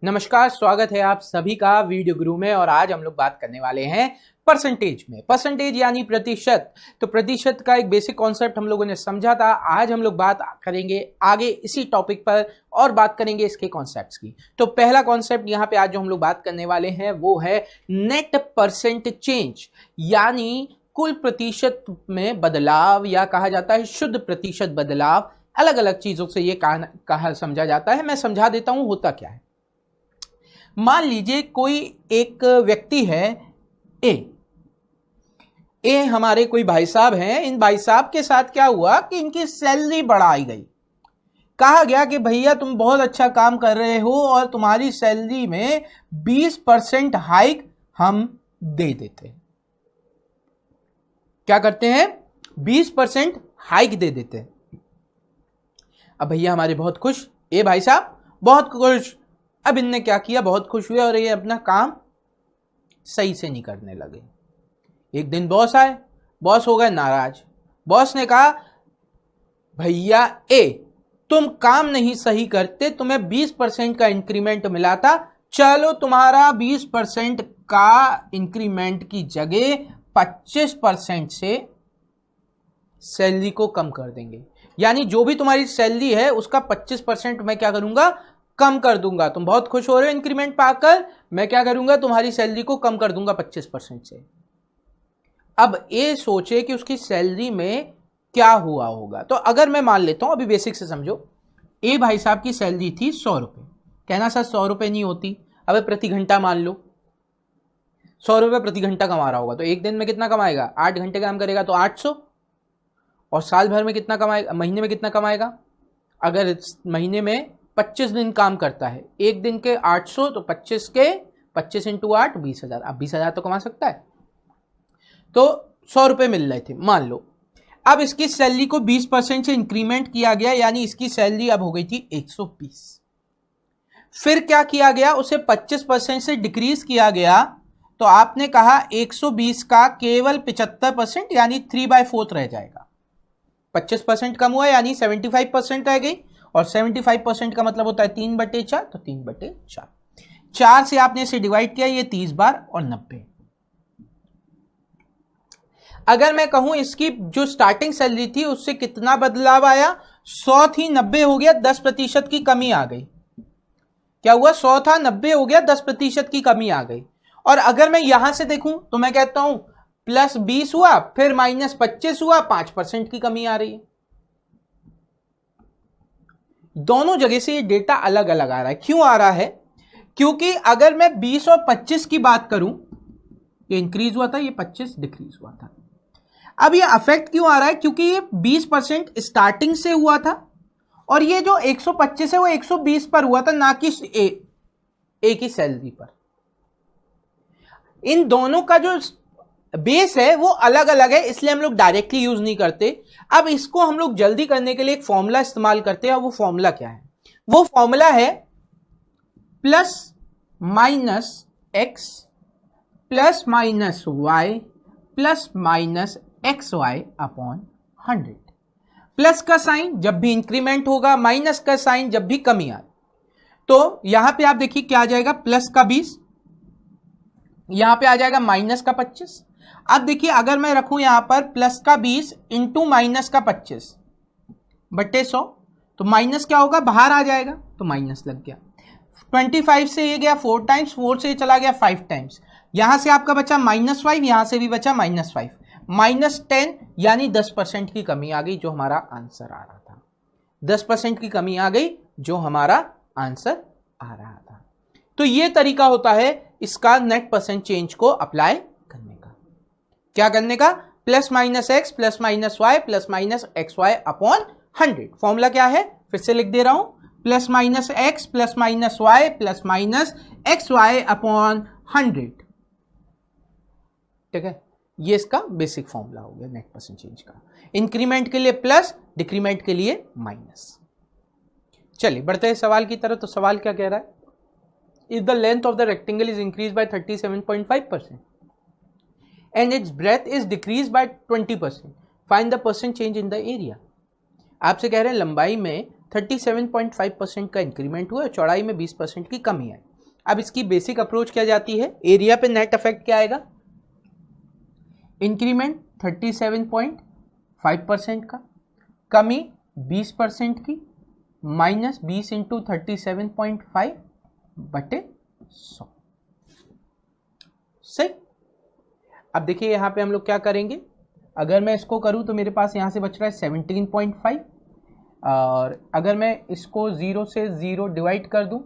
नमस्कार, स्वागत है आप सभी का वीडियो गुरु में। और आज हम लोग बात करने वाले हैं परसेंटेज में। परसेंटेज यानी प्रतिशत। तो प्रतिशत का एक बेसिक कॉन्सेप्ट हम लोगों ने समझा था। आज हम लोग बात करेंगे आगे इसी टॉपिक पर और बात करेंगे इसके कॉन्सेप्ट्स की। तो पहला कॉन्सेप्ट यहाँ पे आज जो हम लोग बात करने वाले हैं वो है नेट परसेंट चेंज, यानी कुल प्रतिशत में बदलाव, या कहा जाता है शुद्ध प्रतिशत बदलाव। अलग अलग चीजों से ये कहा समझा जाता है। मैं समझा देता हूं होता क्या है। मान लीजिए कोई एक व्यक्ति है ए हमारे कोई भाई साहब हैं। इन भाई साहब के साथ क्या हुआ कि इनकी सैलरी बढ़ाई गई। कहा गया कि भैया तुम बहुत अच्छा काम कर रहे हो और तुम्हारी सैलरी में 20% हाइक हम दे देते हैं। क्या करते हैं? 20% हाइक दे देते हैं। अब भैया हमारे बहुत खुश, ए भाई साहब बहुत खुश। अब इनने क्या किया, बहुत खुश हुए और ये अपना काम सही से नहीं करने लगे। एक दिन बॉस आए, बॉस हो गए नाराज। बॉस ने कहा भैया तुम काम नहीं सही करते, तुम्हें 20% का इंक्रीमेंट मिला था, चलो तुम्हारा 20% का इंक्रीमेंट की जगह 25% से सैलरी को कम कर देंगे। यानी जो भी तुम्हारी सैलरी है उसका 25% मैं क्या करूंगा, कम कर दूंगा। तुम बहुत खुश हो रहे हो इंक्रीमेंट पाकर, मैं क्या करूंगा, तुम्हारी सैलरी को कम कर दूंगा 25% से। अब ये सोचे कि उसकी सैलरी में क्या हुआ होगा। तो अगर मैं मान लेता हूं, अभी बेसिक से समझो, ए भाई साहब की सैलरी थी 100 रुपए। कहना सर 100 रुपए नहीं होती, अब प्रति घंटा मान लो 100 रुपए प्रति घंटा कमा रहा होगा। तो एक दिन में कितना कमाएगा? 8 घंटे काम करेगा तो 800। और साल भर में कितना कमाएगा, महीने में कितना कमाएगा? अगर महीने में 25 दिन काम करता है, एक दिन के 800 तो 25 के 25 इंटू 8 20,000। अब 20,000 तो कमा सकता है। तो 100 रुपए मिल रहे थे मान लो। अब इसकी सैलरी को 20% से इंक्रीमेंट किया गया, यानी इसकी सैलरी अब हो गई थी 120। फिर क्या किया गया, उसे 25% से डिक्रीज किया गया। तो आपने कहा 120 का केवल 75% यानी 3/4 रह जाएगा। 25% कम हुआ यानी 75% रह गई। और 75% का मतलब होता है 3/4, तो 3/4। 4 से आपने इसे डिवाइड किया, ये 30 बार और 90। अगर मैं कहूं इसकी जो स्टार्टिंग सैलरी थी उससे कितना बदलाव आया, 100 थी 90 हो गया, 10% की कमी आ गई। क्या हुआ? 100 था 90 हो गया, 10% की कमी आ गई। और अगर मैं यहां से देखूं तो मैं कहता हूं +20 हुआ, फिर -25 हुआ, 5% की कमी आ रही है। दोनों जगह से ये डेटा अलग अलग आ रहा है। क्यों आ रहा है? क्योंकि अगर मैं 20 और 25 की बात करूं, ये इंक्रीज हुआ था, ये 25 डिक्रीज हुआ था। अब ये अफेक्ट क्यों आ रहा है? क्योंकि ये 20% स्टार्टिंग से हुआ था और ये जो 125 है वो 120 पर हुआ था, ना कि ए की सैलरी पर। इन दोनों का जो बेस है वो अलग अलग है, इसलिए हम लोग डायरेक्टली यूज नहीं करते। अब इसको हम लोग जल्दी करने के लिए एक फॉर्मूला इस्तेमाल करते हैं। और वो फॉर्मूला क्या है? वो फॉर्मूला है +-x +-y +-xy upon 100। Plus का साइन जब भी इंक्रीमेंट होगा, माइनस का साइन जब भी कमी आए। तो यहां पे आप देखिए क्या आ जाएगा, प्लस का 20, यहां पे आ जाएगा माइनस का 25। अब देखिए अगर मैं रखूं यहां पर प्लस का 20 इंटू माइनस का 25 बट्टे 100, तो माइनस क्या होगा, बाहर आ जाएगा, तो माइनस लग गया। 25 से ये गया 4 टाइम्स, 4 से चला गया 5 टाइम्स। यहां से आपका बचा -5, यहां से भी बचा -5, -10 यानी 10% की कमी आ गई, जो हमारा आंसर आ रहा था। 10% की कमी आ गई, जो हमारा आंसर आ रहा था। तो ये तरीका होता है इसका नेट परसेंट चेंज को अप्लाई करने का। क्या करने का? +-x +-y +-xy upon 100। Formula क्या है, फिर से लिख दे रहा हूं, +-x +-y +-xy अपॉन 100। ठीक है, ये इसका बेसिक फॉर्मूला हो गया नेट परसेंट चेंज का। इंक्रीमेंट के लिए प्लस, डिक्रीमेंट के लिए माइनस। चलिए बढ़ते हैं सवाल की तरफ। तो सवाल क्या कह रहा है? If the length of the rectangle is increased by 37.5% and its breadth is decreased by 20%, find the percent change in the area। आपसे कह रहे हैं लंबाई में 37.5% का इंक्रीमेंट हुआ है, चौड़ाई में 20% की कमी है। अब इसकी बेसिक अप्रोच क्या जाती है, एरिया पे नेट इफेक्ट क्या आएगा, इंक्रीमेंट 37.5% का, कमी 20% की, माइनस 20 इंटू 37.5 बटे 100। सही। अब देखिए यहां पे हम लोग क्या करेंगे, अगर मैं इसको करूं तो मेरे पास यहां से बच रहा है 17.5, और अगर मैं इसको 0 से 0 डिवाइड कर दूं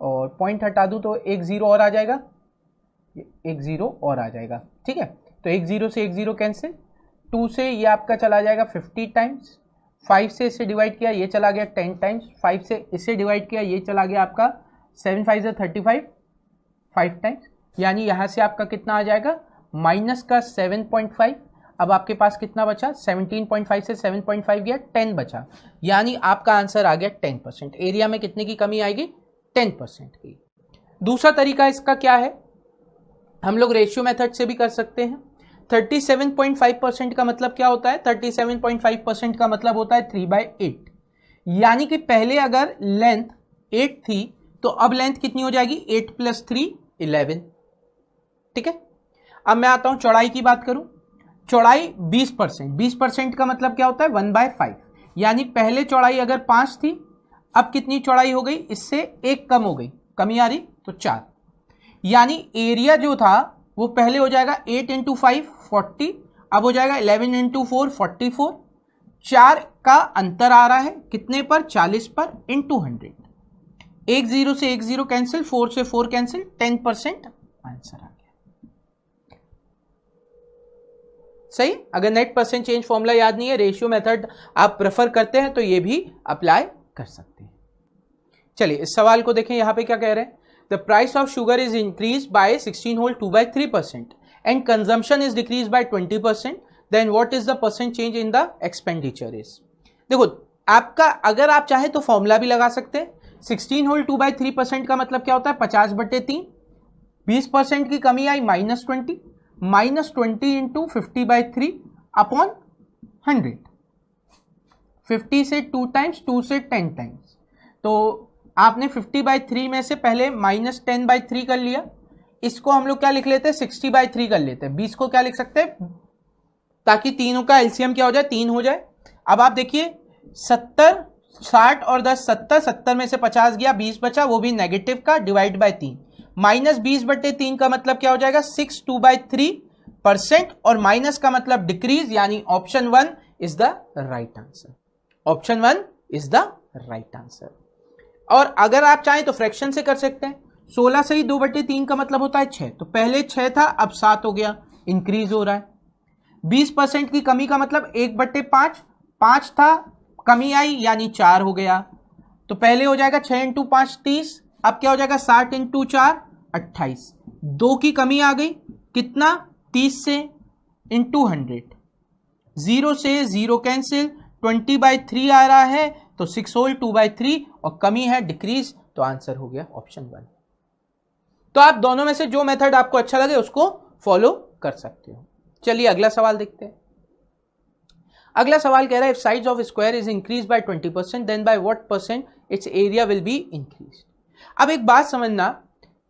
और पॉइंट हटा दूं तो एक 0 और आ जाएगा, एक 0 और आ जाएगा। ठीक है, तो एक 0 से एक 0 कैंसिल, 2 से ये आपका चला जाएगा 50 टाइम्स, 5 से इसे डिवाइड किया ये चला गया 10 टाइम्स, 5 से इसे डिवाइड किया ये चला गया आपका 7 5 से 35 5 टाइम्स, यानी यहां से आपका कितना आ जाएगा माइनस का 7.5। अब आपके पास कितना बचा, 17.5 से 7.5 गया 10 बचा, यानी आपका आंसर आ गया 10%। एरिया में कितने की कमी आएगी, 10% की। दूसरा तरीका इसका क्या है, हम लोग रेशियो मेथड से भी कर सकते हैं। 37.5% का मतलब क्या होता है, 37.5% का मतलब होता है 3/8, यानी कि पहले अगर लेंथ 8 थी तो अब लेंथ कितनी हो जाएगी, 8 + 3 11। ठीक है, अब मैं आता हूं चौड़ाई की बात करूं, चौड़ाई 20%, 20% का मतलब क्या होता है 1/5, यानी पहले चौड़ाई अगर 5 थी अब कितनी चौड़ाई हो गई, इससे एक कम हो गई, कमी आ रही तो 4, यानी एरिया जो था वो पहले हो जाएगा 8 × 5 40, अब हो जाएगा 11 × 4 44, 4 का अंतर आ रहा है कितने पर, 40 पर, इंटू 100, एक 0 से एक 0 कैंसिल, 4 से 4 कैंसिल, 10% आंसर आ गया। सही। अगर नेट परसेंट चेंज फॉर्मूला याद नहीं है, रेशियो मेथड आप प्रेफर करते हैं तो ये भी अप्लाई कर सकते हैं। चलिए इस सवाल को देखें, यहां पे क्या कह रहे हैं, the price of sugar is increase by 16 whole 2/3% and consumption is decrease by 20%, then what is the percent change in the expenditure is. देखो आपका, अगर आप चाहे तो फॉर्मूला भी लगा सकते हैं। 16 होल 2/3% का मतलब क्या होता है 50/3, 20% की कमी आई -20, -20 इंटू 50/3 अपॉन 100, 50 से 2 टाइम्स, 2 से 10 टाइम्स, तो आपने 50/3 में से पहले -10/3 कर लिया, इसको हम लोग क्या लिख लेते हैं 60/3 कर लेते हैं, 20 को क्या लिख सकते हैं, ताकि तीनों का एलसीएम क्या हो जाए 3 हो जाए। अब आप देखिए 70 60 और 10 70, 70 में से 50 गया 20 बचा, वो भी नेगेटिव का, डिवाइड बाय 3, -20/3 का मतलब क्या हो जाएगा 6 2/3%, और माइनस का मतलब डिक्रीज, यानी option 1 is the right answer, option 1 is the right answer. और अगर आप चाहें तो फ्रैक्शन से कर सकते हैं, 16 से ही 2/3 का मतलब होता है 6, तो पहले 6 था अब 7 हो गया, इंक्रीज हो रहा है। 20% की कमी का मतलब 1/5, 5 था कमी आई यानी 4 हो गया, तो पहले हो जाएगा 6 × 5 30, अब क्या हो जाएगा 60 × 4 28, 2 की कमी आ गई, कितना 30 से इंटू 100, 0 से 0 कैंसिल, 20/3 आ रहा है तो 6 होल 2/3, और कमी है डिक्रीज, तो आंसर हो गया ऑप्शन 1। तो आप दोनों में से जो मेथड आपको अच्छा लगे उसको फॉलो कर सकते हो। चलिए अगला सवाल देखते हैं। अगला सवाल कह रहा है if size of square is increase by 20% then by what percent its area will be increase. अब एक बात समझना,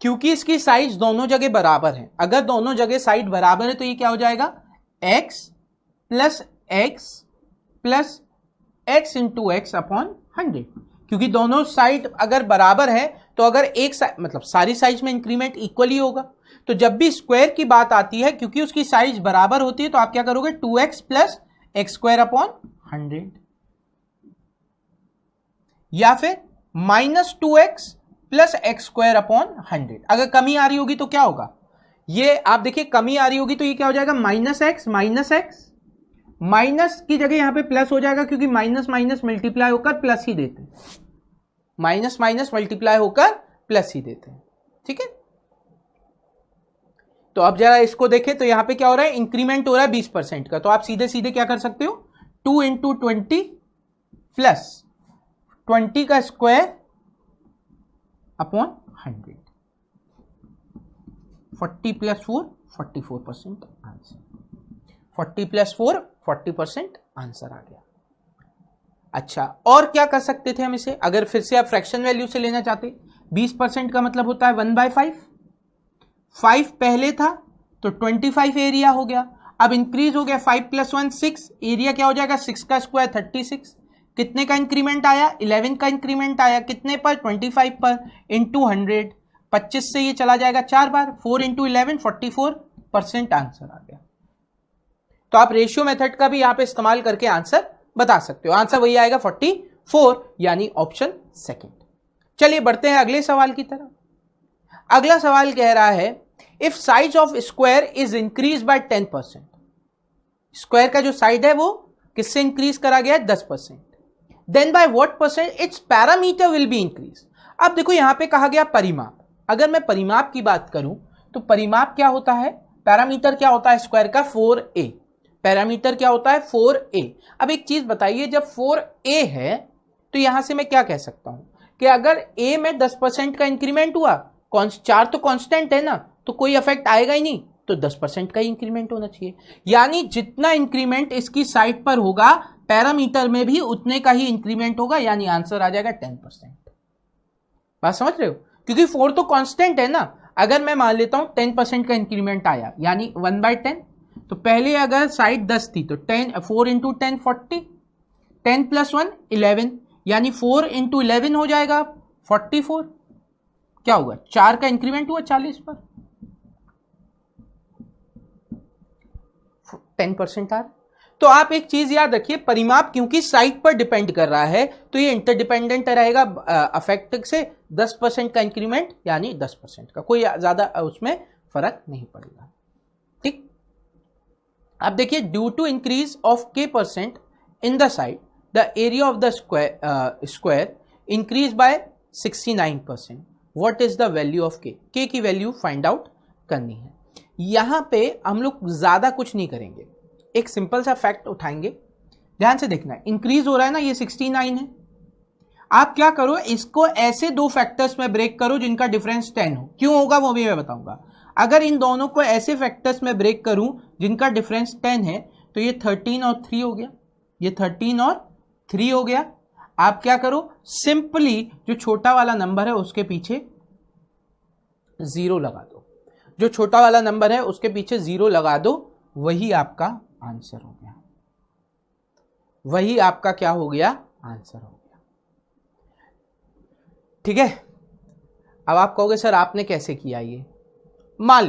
क्योंकि इसकी साइज दोनों जगह बराबर है, अगर दोनों जगह साइड बराबर है तो ये क्या हो जाएगा x plus x plus x into x upon 100, क्योंकि दोनों साइड अगर बराबर है तो अगर एक साइड मतलब सारी साइज में इंक्रीमेंट इक्वली होगा, तो जब भी स्क्वायर की बात आती है क्योंकि उसकी साइज बराबर होती है तो आप क्या करोगे 2x plus x square upon 100, या फिर -2x plus x square upon 100। अगर कमी आ रही होगी तो क्या होगा, ये आप देखिए कमी आ रही होगी तो ये क्या हो जाएगा -x माइनस की जगह यहां पे प्लस हो जाएगा, क्योंकि माइनस माइनस मल्टीप्लाई होकर प्लस ही देते हैं, माइनस माइनस मल्टीप्लाई होकर प्लस ही देते हैं। ठीक है, तो अब जरा इसको देखें तो यहां पे क्या हो रहा है इंक्रीमेंट हो रहा है 20% का, तो आप सीधे सीधे क्या कर सकते हो 2 × 20 प्लस 20 का स्क्वायर अपॉन 100, 40 + 4 44% आंसर, 40 + 4 40% आंसर आ गया। अच्छा, और क्या कर सकते थे हम इसे, अगर फिर से आप फ्रैक्शन वैल्यू से लेना चाहते, 20% का मतलब होता है 1/5, 5 पहले था तो 25 एरिया हो गया, अब इंक्रीज हो गया 5 + 1 6, एरिया क्या हो जाएगा 6 का स्क्वायर 36, कितने का इंक्रीमेंट आया 11 का इंक्रीमेंट आया, कितने पर 25 पर, इंटू 100, 25 से ये चला जाएगा 4 बार, 4 × 11 44% आंसर आ गया। तो आप रेशियो मेथड का भी यहां पे इस्तेमाल करके आंसर बता सकते हो, आंसर वही आएगा 44, यानी ऑप्शन सेकंड। चलिए बढ़ते हैं अगले सवाल की तरफ। अगला सवाल कह रहा है if size of square is increase bye 10%, square का जो साइड है वो किससे इंक्रीज करा गया है 10%, then by what percent its parameter will be increase. अब देखो यहां पे कहा गया परिमाप, अगर मैं परिमाप की बात करूं तो परिमाप क्या होता है, पैरामीटर क्या होता है स्क्वायर का 4a, पैरामीटर क्या होता है 4a। अब एक चीज बताइए, जब 4a है तो यहां से मैं क्या कह सकता हूं कि अगर a में 10% का इंक्रीमेंट हुआ, 4 तो कांस्टेंट है ना, तो कोई इफेक्ट आएगा ही नहीं, तो 10% का इंक्रीमेंट होना चाहिए, यानी जितना इंक्रीमेंट इसकी साइड पर होगा पैरामीटर में भी उतने का ही इंक्रीमेंट होगा, यानी आंसर आ जाएगा 10%। बात समझ रहे हो, क्योंकि 4 तो कांस्टेंट है ना, अगर मैं मान लेता हूं 10% का इंक्रीमेंट आया यानी 1/10, तो पहले अगर साइड 10 थी तो 4 × 10 40, 10 + 1 11, यानी 4 × 11 हो जाएगा 44, क्या होगा 4 का इंक्रीमेंट हुआ 40 पर, 10% आ रहा। तो आप एक चीज याद रखिए, परिमाप क्योंकि साइड पर डिपेंड कर रहा है तो ये इंटरडिपेंडेंट रहेगा अफेक्ट से, 10% का इंक्रीमेंट यानी 10% का, कोई ज्यादा उसमें फर्क नहीं पड़ेगा। ठीक, अब देखिए due to increase of k% in the side the area of the square increase by 69%, what is the value of k की वैल्यू फाइंड आउट करनी है। यहां पे हम लोग ज्यादा कुछ नहीं करेंगे, एक सिंपल सा फैक्ट उठाएंगे, ध्यान से देखना है, इंक्रीज हो रहा है ना, ये 69 है, आप क्या करो इसको ऐसे दो फैक्टर्स में ब्रेक करो जिनका डिफरेंस 10 हो, क्यों होगा वो भी मैं बताऊंगा। अगर इन दोनों को ऐसे फैक्टर्स में ब्रेक करूं जिनका डिफरेंस 10 है तो ये 13 और 3 हो गया, ये 13 और 3 हो गया। आप क्या करो, सिंपली जो छोटा वाला नंबर है उसके पीछे 0 लगा दो, जो छोटा वाला नंबर है उसके पीछे 0 लगा दो, वही आपका आंसर हो गया, वही आपका क्या हो गया आंसर हो गया। ठीक है, अब आप कहोगे सर आपने कैसे किया ये, मान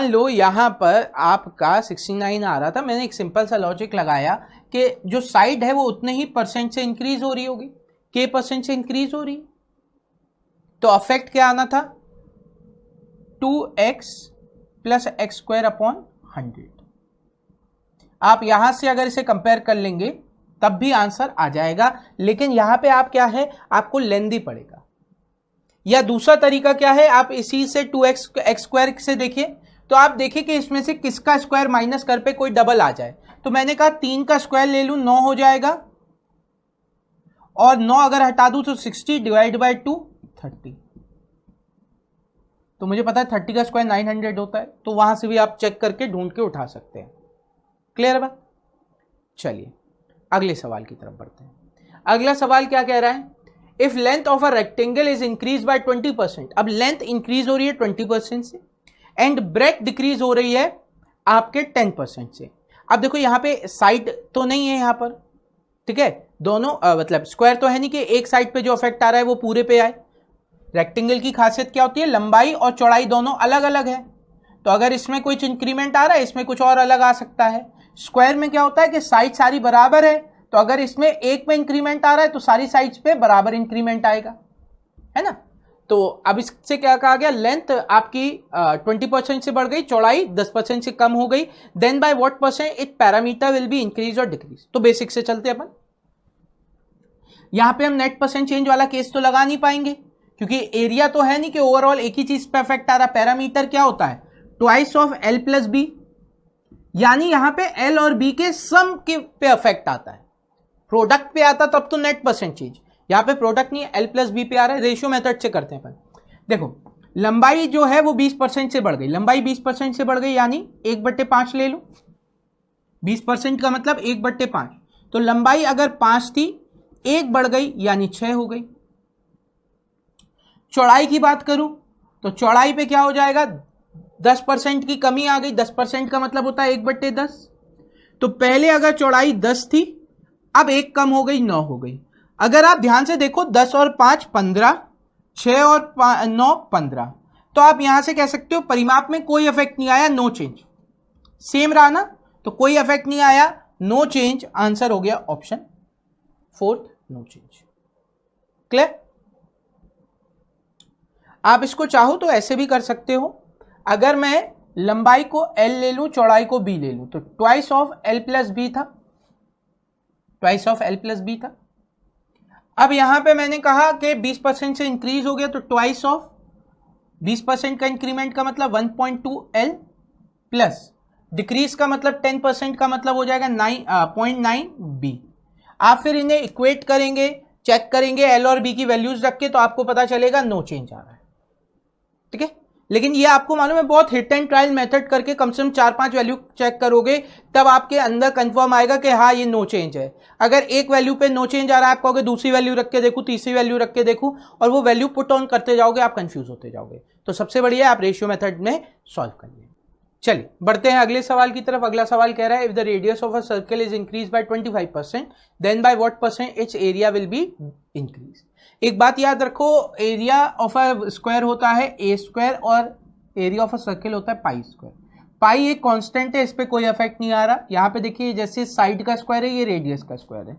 लो यहां पर आपका 69 आ रहा था, मैंने एक सिंपल सा लॉजिक लगाया कि जो साइड है वो उतने ही परसेंट से इंक्रीज हो रही होगी, k% से इंक्रीज हो रही, तो अफेक्ट क्या आना था 2x + x² / 100। आप यहां से अगर इसे कंपेयर कर लेंगे तब भी आंसर आ जाएगा, लेकिन यहां पे आप क्या है आपको लेंदी पड़ेगा, या दूसरा तरीका क्या है, आप इसी से 2x² से देखिए, तो आप देखिए कि इसमें से किसका स्क्वायर माइनस कर पे कोई डबल आ जाए, तो मैंने कहा 3 का स्क्वायर ले लूं 9 हो जाएगा, और 9 अगर हटा दूं तो 60 / 2 30, तो मुझे पता है 30 का स्क्वायर 900 होता है, तो वहां से भी आप चेक करके ढूंढ के उठा सकते हैं। क्लियर बात। चलिए अगले सवाल की तरफ बढ़ते हैं। अगला सवाल क्या कह रहा है, if length of a rectangle is increase by 20%, अब लेंथ इंक्रीज हो रही है 20% से एंड ब्रेथ डिक्रीज हो रही है आपके 10% से। अब देखो यहां पे साइड तो नहीं है यहां पर, ठीक है, दोनों मतलब स्क्वायर तो है नहीं कि एक साइड पे जो इफेक्ट आ रहा है वो पूरे पे आए। रेक्टेंगल की खासियत क्या होती है, लंबाई और चौड़ाई दोनों अलग अलग है, तो अगर इसमें कुछ इंक्रीमेंट आ रहा है इसमें कुछ और अलग आ सकता है। स्क्वायर में क्या होता है कि साइड सारी बराबर है, तो अगर इसमें एक में इंक्रीमेंट आ रहा है तो सारी साइड्स पे बराबर इंक्रीमेंट आएगा, है ना। तो अब इससे क्या कहा गया, लेंथ आपकी 20% से बढ़ गई, चौड़ाई 10% से कम हो गई, then by what percent it parameter will be increase और डिक्रीज। तो बेसिक से चलते अपन, यहां पे हम नेट परसेंट चेंज वाला केस तो लगा नहीं पाएंगे क्योंकि एरिया तो है नहीं कि ओवरऑल एक ही चीज पे इफेक्ट आ रहा। पैरामीटर क्या होता है, ट्वाइस ऑफ L + B, यानी यहां पे L और B के सम के पे इफेक्ट आता है। प्रोडक्ट पे आता तब तो नेट परसेंट चेंज, यहां पे प्रोडक्ट नहीं है, L + B पे आ रहा है। रेशियो मेथड से करते हैं अपन। देखो लंबाई जो है वो 20% से बढ़ गई, लंबाई 20% से बढ़ गई यानी 1/5 ले लो, 20% का मतलब 1/5, तो लंबाई अगर 5 थी 1 बढ़ गई यानी 6 हो गई, चौड़ाई की बात करूं तो चौड़ाई पे क्या हो जाएगा, 10% की कमी आ गई। 10% का मतलब होता है 1/10। तो पहले अगर चौड़ाई 10 थी, अब 1 कम हो गई, 9 हो गई। अगर आप ध्यान से देखो 10 और 5 15, 6 और 9 15, तो आप यहां से कह सकते हो परिमाप में कोई इफेक्ट नहीं आया, नो चेंज, सेम रहा ना, तो कोई इफेक्ट नहीं आया, नो चेंज। आंसर हो गया ऑप्शन 4, नो चेंज। क्लियर? आप इसको चाहो तो ऐसे भी कर सकते हो, अगर मैं लंबाई को L ले लूं, चौड़ाई को B ले लूं, तो twice of L plus B था, twice of L plus B था। अब यहां पे मैंने कहा कि 20% से इंक्रीज हो गया, तो ट्वाइस ऑफ 20% का इंक्रीमेंट का मतलब 1.2 L प्लस डिक्रीज का मतलब 10% का मतलब हो जाएगा 0.9 B। आप फिर इन्हें इक्वेट करेंगे, चेक करेंगे L और B की वैल्यूज रख के, तो आपको पता चलेगा नो चेंज आ रहा है। ठीक है, लेकिन ये आपको मालूम है बहुत हिट एंड ट्रायल मेथड करके कम से कम 4-5 वैल्यू चेक करोगे, तब आपके अंदर कंफर्म आएगा कि हाँ ये नो चेंज है। अगर एक वैल्यू पे नो चेंज आ रहा है, आप कहोगे दूसरी वैल्यू रख के देखूं, तीसरी वैल्यू रख के देखूं, और वो वैल्यू पुट ऑन करते जाओगे, आप कंफ्यूज होते जाओगे। तो सबसे बढ़िया आप रेशियो मेथड में सॉल्व करिए। चलिए बढ़ते हैं अगले सवाल की तरफ। अगला सवाल कह रहा है if the radius of a circle is increase by 25%, then by what percent its area will be increase. एक बात याद रखो, एरिया ऑफ अ स्क्वायर होता है ए स्क्वायर और एरिया ऑफ अ सर्कल होता है पाई स्क्वायर। पाई एक कांस्टेंट है, इस पे कोई इफेक्ट नहीं आ रहा। यहाँ पे देखिए जैसे साइड का स्क्वायर है, ये रेडियस का स्क्वायर है,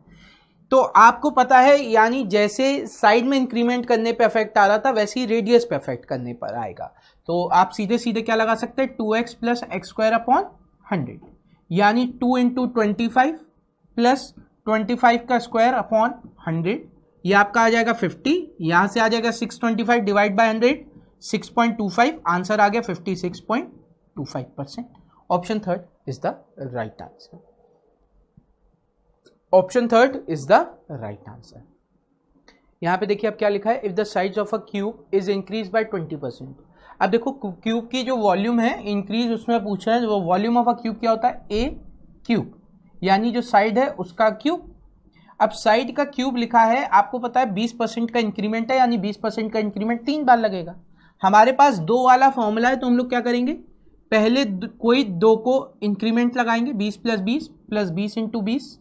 तो आपको पता है यानी जैसे साइड में इंक्रीमेंट करने पे इफेक्ट आ रहा था, वैसे ही रेडियस पे इफेक्ट करने पर आएगा। तो आप सीधे सीधे क्या लगा सकते हैं, 2x plus x square upon 100, यानी 2 इंटू 25 प्लस 25 का स्क्वायर अपॉन 100, ये आपका आ जाएगा 50। यहां से आ जाएगा 625 डिवाइड बाय 100, 6.25। आंसर आ गया 56.25%। Option third is the right answer. Option third is the right answer. यहां पे देखिए अब क्या लिखा है, if the size of a cube is increase by 20%। अब देखो क्यूब की जो वॉल्यूम है इंक्रीज उसमें पूछ रहे हैं, वो वॉल्यूम ऑफ अ क्यूब क्या होता है, ए क्यूब, यानी जो साइड है उसका क्यूब। अब साइड का क्यूब लिखा है, आपको पता है 20% का इंक्रीमेंट है, यानी 20% का इंक्रीमेंट 3 बार लगेगा। हमारे पास 2 वाला फॉर्मूला है, तो हम लोग क्या करेंगे, पहले कोई 2 को इंक्रीमेंट लगाएंगे, 20 प्लस 20 प्लस 20 इंटू 20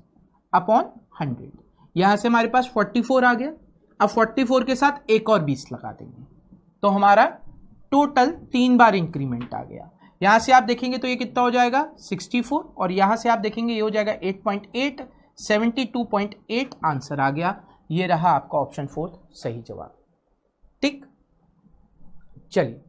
अपॉन 100। यहां से हमारे पास 44 आ गया। अब 44 के साथ एक और 20 लगा देंगे, तो हमारा टोटल 3 बार इंक्रीमेंट आ गया। यहां से आप देखेंगे तो ये कितना हो जाएगा 64, और यहां से आप देखेंगे ये हो जाएगा 8.8, 72.8 आंसर आ गया। ये रहा आपका ऑप्शन 4 सही जवाब। ठीक, चलिए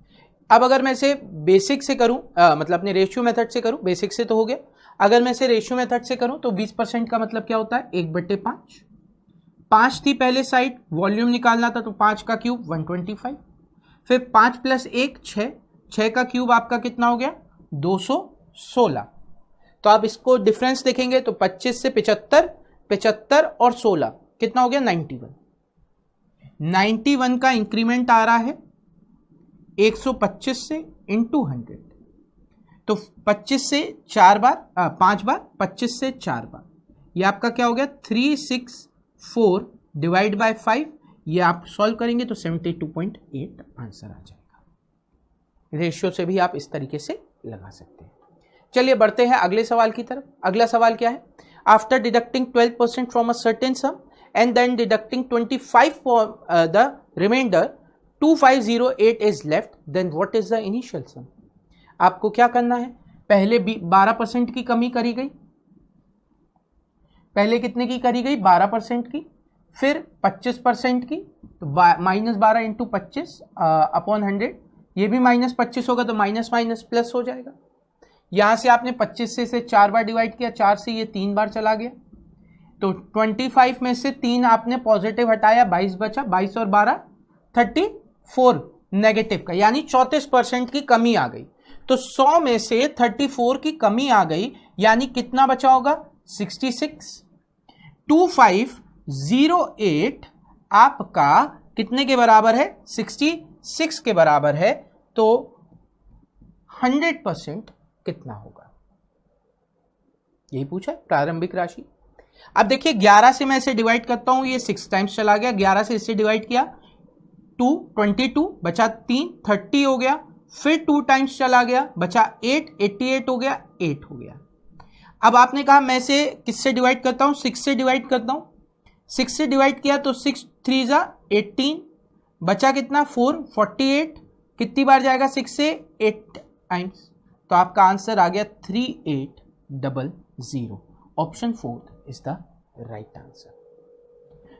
अब अगर मैं इसे बेसिक से करूं, मतलब अपने रेशियो मेथड से करूं, बेसिक से तो हो गया, अगर मैं इसे रेशियो मेथड से करूं तो 20% का मतलब क्या होता है, 1/5। 5 थी पहले साइड, वॉल्यूम निकालना था, तो 5 का क्यूब 125, फिर 5 प्लस 1 6, 6 का क्यूब आपका कितना हो गया 216। तो आप इसको डिफरेंस देखेंगे तो 25 से 75, 75 और 16 कितना हो गया 91। 91 का इंक्रीमेंट आ रहा है 125 से इंटू 100, तो 25 से 4 बार 5 बार, 25 से 4 बार, ये आपका क्या हो गया 364 डिवाइड बाय 5। ये आप सॉल्व करेंगे तो 72.8 आंसर आ जाएगा। रेशियो से भी आप इस तरीके से लगा सकते हैं। चलिए बढ़ते हैं अगले सवाल की तरफ। अगला सवाल क्या है, after deducting 12% from a certain sum and then deducting 25 for the remainder 2508 is left, then what is the initial sum. आपको क्या करना है, पहले 12% की कमी करी गई, पहले कितने की करी गई 12% की, फिर 25% की, तो -12 इंटू 25 अपॉन 100, ये भी -25 होगा, तो माइनस माइनस प्लस हो जाएगा। यहां से आपने 25 से 4 बार डिवाइड किया, 4 से ये 3 बार चला गया, तो 25 में से 3 आपने पॉजिटिव हटाया, 22 बचा, 22 और 12 34 नेगेटिव का, यानी 34% की कमी आ गई। तो 100 में से 34 की कमी आ गई, यानी कितना बचा होगा 66। 2508 आपका कितने के बराबर है 66 के बराबर है, तो 100% कितना होगा, यही पूछा है प्रारंभिक राशि। अब देखिए 11 से मैं इसे डिवाइड करता हूं, ये 6 टाइम्स चला गया, 11 से इससे डिवाइड किया 2 22 बचा 3 30 हो गया, फिर 2 टाइम्स चला गया बचा 8 88 हो गया 8 हो गया। अब आपने कहा मैं से किससे डिवाइड करता हूं, 6 से डिवाइड करता हूं। 6 से डिवाइड किया तो 6 3 जा 18 बचा कितना 4 48 कितनी बार जाएगा 6 से 8 टाइम्स, तो आपका आंसर आ गया 3800। Option 4 is the right answer.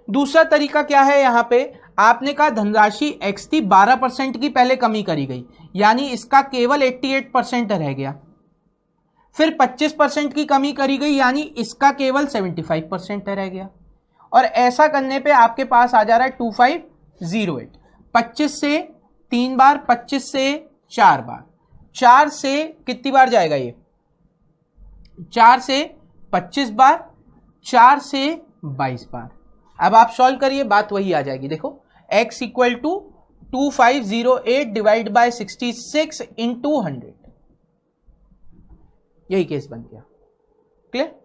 दूसरा तरीका क्या है, यहां पे आपने कहा धनराशि x थी 12% की पहले कमी करी गई, यानी इसका केवल 88% रह गया। फिर 25% की कमी करी गई, यानी इसका केवल 75% रह गया। और ऐसा करने पे आपके पास आ जा रहा है 2508। 25 से 3 बार, 25 से 4 बार, 4 से कितनी बार जाएगा ये, 4 से 25 बार, 4 से 22 बार। अब आप सॉल्व करिए, बात वही आ जाएगी। देखो x equal to 2508 divide by 66 into 100, यही केस बन गया। क्लियर।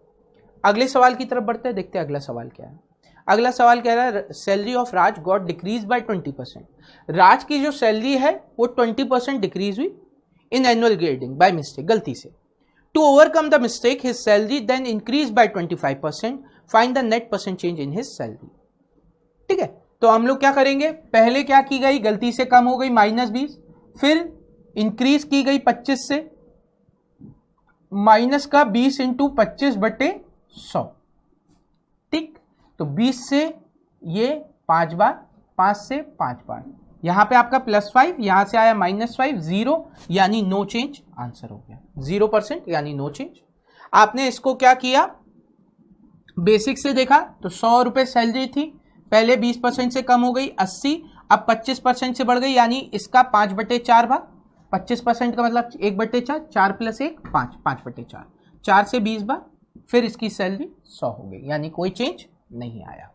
अगले सवाल की तरफ बढ़ते हैं, देखते हैं अगला सवाल क्या है। अगला सवाल कह रहा है salary of Raj got decrease by 20%। Raj की जो सैलरी है वो 20% डिक्रीज हुई in annual grading by mistake, गलती से। To overcome the mistake his salary then increase by 25%, find the net percent change in his salary. ठीक है, तो हम लोग क्या करेंगे, पहले क्या की गई, गलती से कम हो गई -20, फिर इंक्रीज की गई 25 से, माइनस का 20 इंटू 25/100। ठीक, तो 20 से ये 5 बार, 5 से 5 बार, यहां पे आपका +5, यहां से आया -5, 0 यानी नो चेंज, आंसर हो गया 0% यानी नो चेंज। आपने इसको क्या किया, बेसिक से देखा तो 100 रुपए सैलरी थी, पहले 20% से कम हो गई 80, अब 25% से बढ़ गई, यानी इसका 5/4 भाग, 25% का मतलब 1/4, 4 + 1 5, 5/4, 4 से 20 बार, फिर इसकी सैलरी 100 हो गई, यानी कोई चेंज नहीं आया।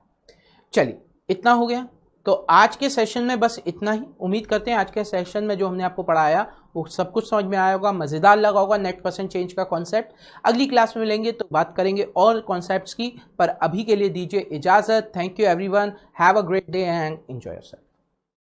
चलिए इतना हो गया, तो आज के सेशन में बस इतना ही। उम्मीद करते हैं आज के सेशन में जो हमने आपको पढ़ाया वो सब कुछ समझ में आया होगा, मज़ेदार लगा होगा नेट परसेंट चेंज का कॉन्सेप्ट। अगली क्लास में मिलेंगे तो बात करेंगे और कॉन्सेप्ट्स की, पर अभी के लिए दीजिए इजाज़त। Thank you everyone, have a great day and enjoy yourself.